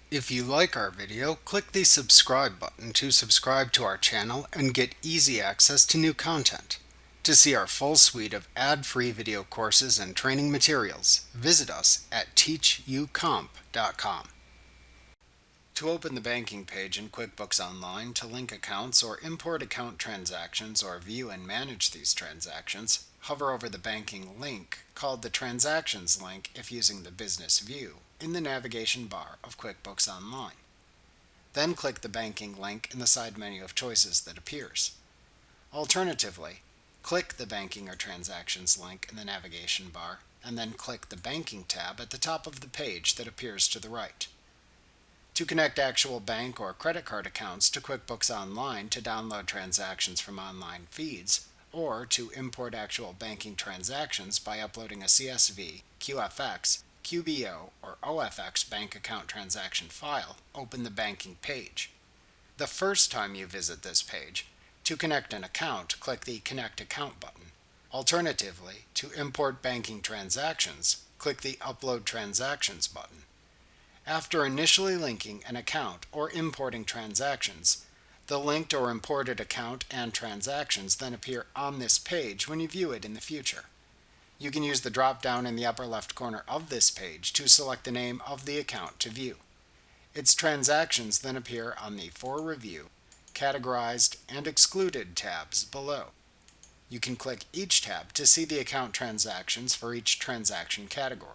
If you like our video, click the subscribe button to subscribe to our channel and get easy access to new content. To see our full suite of ad-free video courses and training materials, visit us at teachucomp.com. To open the banking page in QuickBooks Online, to link accounts or import account transactions or view and manage these transactions, hover over the banking link, called the Transactions link if using the Business View, in the navigation bar of QuickBooks Online. Then click the banking link in the side menu of choices that appears. Alternatively, click the Banking or Transactions link in the navigation bar, and then click the Banking tab at the top of the page that appears to the right. To connect actual bank or credit card accounts to QuickBooks Online to download transactions from online feeds, or to import actual banking transactions by uploading a CSV, QFX, QBO, or OFX bank account transaction file, open the banking page. The first time you visit this page, to connect an account, click the Connect Account button. Alternatively, to import banking transactions, click the Upload Transactions button. After initially linking an account or importing transactions, the linked or imported account and transactions then appear on this page when you view it in the future. You can use the drop-down in the upper left corner of this page to select the name of the account to view. Its transactions then appear on the For Review, Categorized, and Excluded tabs below. You can click each tab to see the account transactions for each transaction category.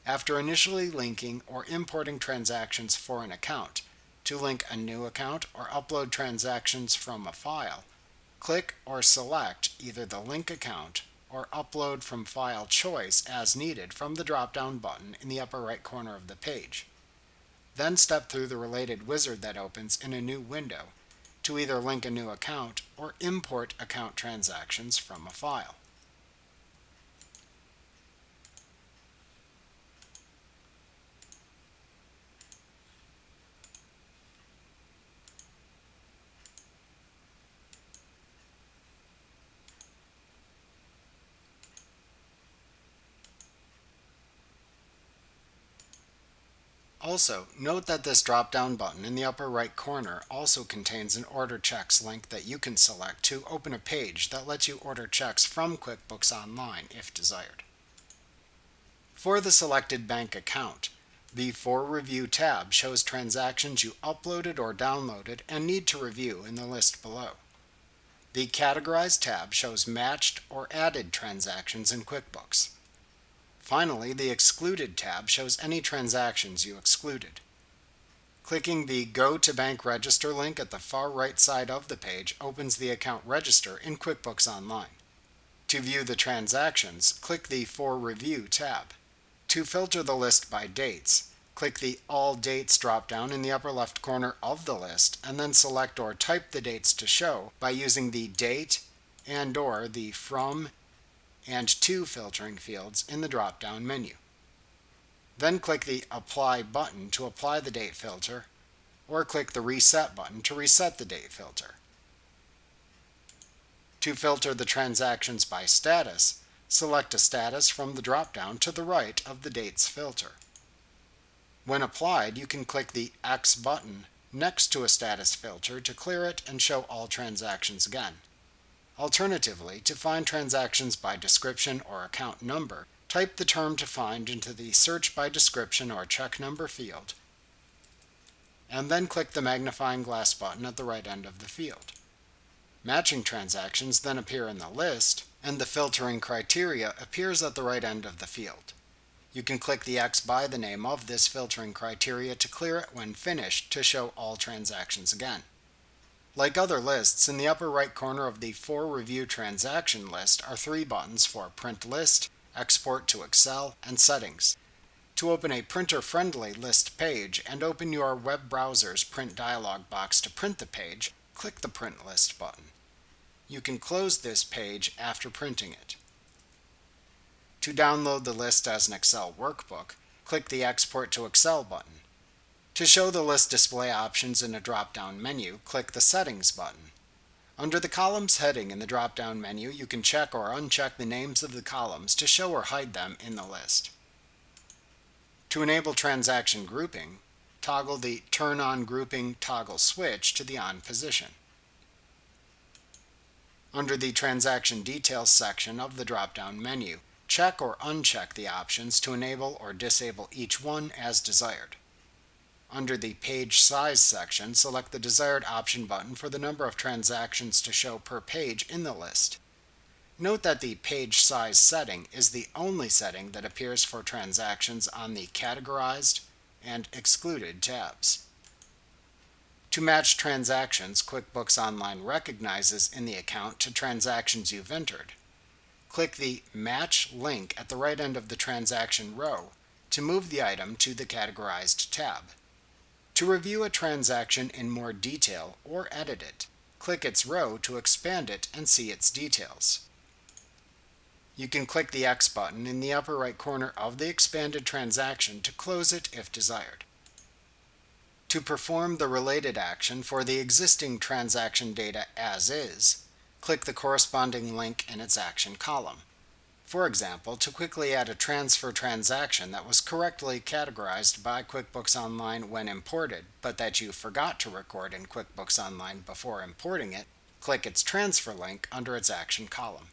After initially linking or importing transactions for an account, to link a new account or upload transactions from a file, click or select either the Link Account or Upload from File choice as needed from the drop-down button in the upper right corner of the page. Then step through the related wizard that opens in a new window to either link a new account or import account transactions from a file. Also, note that this drop-down button in the upper right corner also contains an Order Checks link that you can select to open a page that lets you order checks from QuickBooks Online if desired. For the selected bank account, the For Review tab shows transactions you uploaded or downloaded and need to review in the list below. The Categorized tab shows matched or added transactions in QuickBooks. Finally, the Excluded tab shows any transactions you excluded. Clicking the Go to Bank Register link at the far right side of the page opens the account register in QuickBooks Online. To view the transactions, click the For Review tab. To filter the list by dates, click the All Dates drop-down in the upper left corner of the list and then select or type the dates to show by using the Date and/or the From and To filtering fields in the drop-down menu. Then click the Apply button to apply the date filter, or click the Reset button to reset the date filter. To filter the transactions by status, select a status from the drop-down to the right of the Dates filter. When applied, you can click the X button next to a status filter to clear it and show all transactions again. Alternatively, to find transactions by description or account number, type the term to find into the Search by Description or Check Number field, and then click the magnifying glass button at the right end of the field. Matching transactions then appear in the list, and the filtering criteria appears at the right end of the field. You can click the X by the name of this filtering criteria to clear it when finished to show all transactions again. Like other lists, in the upper right corner of the For Review transaction list are three buttons for Print List, Export to Excel, and Settings. To open a printer-friendly list page and open your web browser's print dialog box to print the page, click the Print List button. You can close this page after printing it. To download the list as an Excel workbook, click the Export to Excel button. To show the list display options in a drop-down menu, click the Settings button. Under the Columns heading in the drop-down menu, you can check or uncheck the names of the columns to show or hide them in the list. To enable transaction grouping, toggle the Turn On Grouping toggle switch to the on position. Under the Transaction Details section of the drop-down menu, check or uncheck the options to enable or disable each one as desired. Under the Page Size section, select the desired option button for the number of transactions to show per page in the list. Note that the page size setting is the only setting that appears for transactions on the Categorized and Excluded tabs. To match transactions QuickBooks Online recognizes in the account to transactions you've entered, click the Match link at the right end of the transaction row to move the item to the Categorized tab. To review a transaction in more detail or edit it, click its row to expand it and see its details. You can click the X button in the upper right corner of the expanded transaction to close it if desired. To perform the related action for the existing transaction data as is, click the corresponding link in its action column. For example, to quickly add a transfer transaction that was correctly categorized by QuickBooks Online when imported, but that you forgot to record in QuickBooks Online before importing it, click its transfer link under its action column.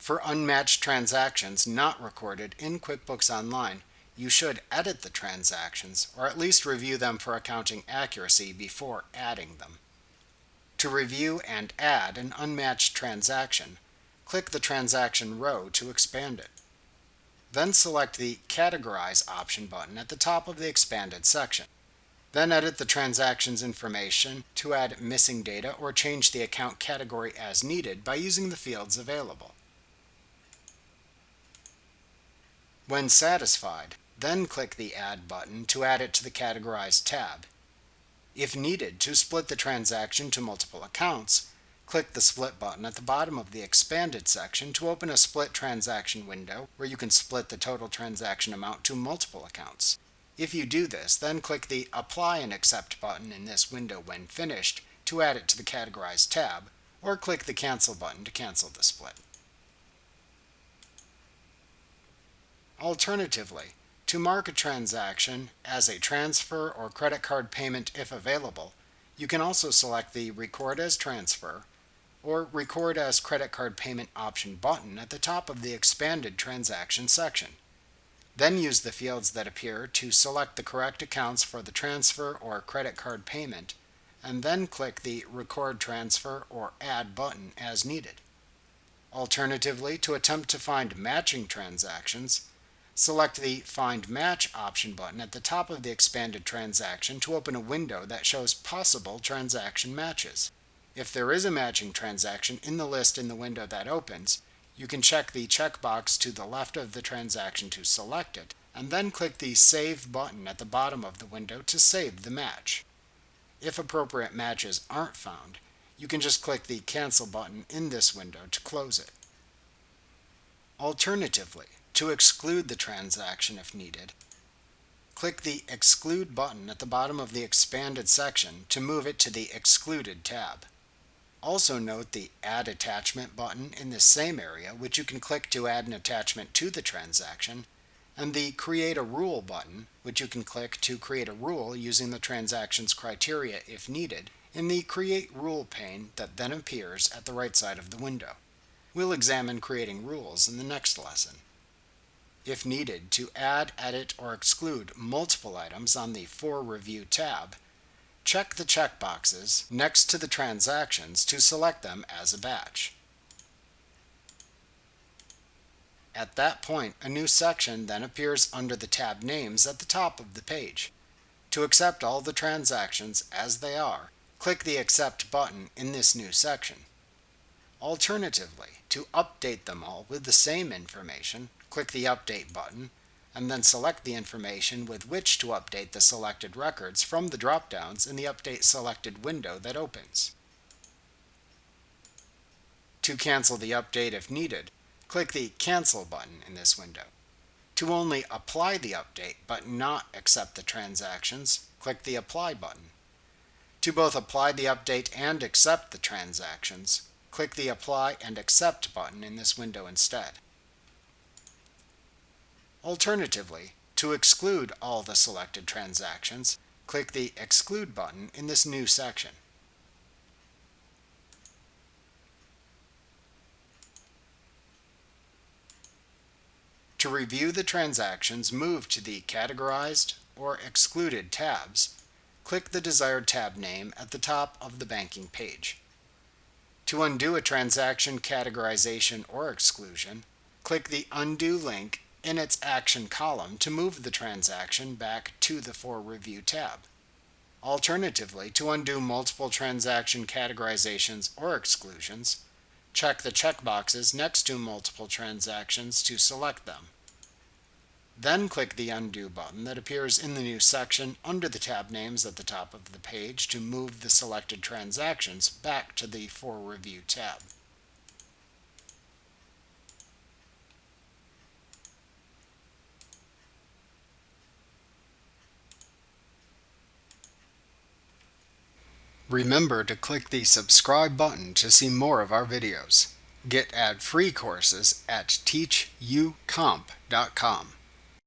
For unmatched transactions not recorded in QuickBooks Online, you should edit the transactions, or at least review them for accounting accuracy before adding them. To review and add an unmatched transaction, click the transaction row to expand it. Then select the Categorize option button at the top of the expanded section. Then edit the transaction's information to add missing data or change the account category as needed by using the fields available. When satisfied, then click the Add button to add it to the Categorized tab. If needed to split the transaction to multiple accounts, click the Split button at the bottom of the expanded section to open a split transaction window where you can split the total transaction amount to multiple accounts. If you do this, then click the Apply and Accept button in this window when finished to add it to the Categorized tab, or click the Cancel button to cancel the split. Alternatively, to mark a transaction as a transfer or credit card payment if available, you can also select the Record as Transfer or Record as Credit Card Payment option button at the top of the expanded transaction section. Then use the fields that appear to select the correct accounts for the transfer or credit card payment, and then click the Record Transfer or Add button as needed. Alternatively, to attempt to find matching transactions, select the Find Match option button at the top of the expanded transaction to open a window that shows possible transaction matches. If there is a matching transaction in the list in the window that opens, you can check the checkbox to the left of the transaction to select it, and then click the Save button at the bottom of the window to save the match. If appropriate matches aren't found, you can just click the Cancel button in this window to close it. Alternatively, to exclude the transaction if needed, click the Exclude button at the bottom of the expanded section to move it to the Excluded tab. Also note the Add Attachment button in this same area, which you can click to add an attachment to the transaction, and the Create a Rule button, which you can click to create a rule using the transaction's criteria if needed, in the Create Rule pane that then appears at the right side of the window. We'll examine creating rules in the next lesson. If needed, to add, edit, or exclude multiple items on the For Review tab, check the checkboxes next to the transactions to select them as a batch. At that point, a new section then appears under the tab names at the top of the page. To accept all the transactions as they are, click the Accept button in this new section. Alternatively, to update them all with the same information, click the Update button, and then select the information with which to update the selected records from the drop-downs in the Update Selected window that opens. To cancel the update if needed, click the Cancel button in this window. To only apply the update but not accept the transactions, click the Apply button. To both apply the update and accept the transactions, click the Apply and Accept button in this window instead. Alternatively, to exclude all the selected transactions, click the Exclude button in this new section. To review the transactions moved to the Categorized or Excluded tabs, click the desired tab name at the top of the banking page. To undo a transaction categorization or exclusion, click the Undo link in its Action column to move the transaction back to the For Review tab. Alternatively, to undo multiple transaction categorizations or exclusions, check the checkboxes next to multiple transactions to select them. Then click the Undo button that appears in the new section under the tab names at the top of the page to move the selected transactions back to the For Review tab. Remember to click the subscribe button to see more of our videos. Get ad-free courses at teachucomp.com.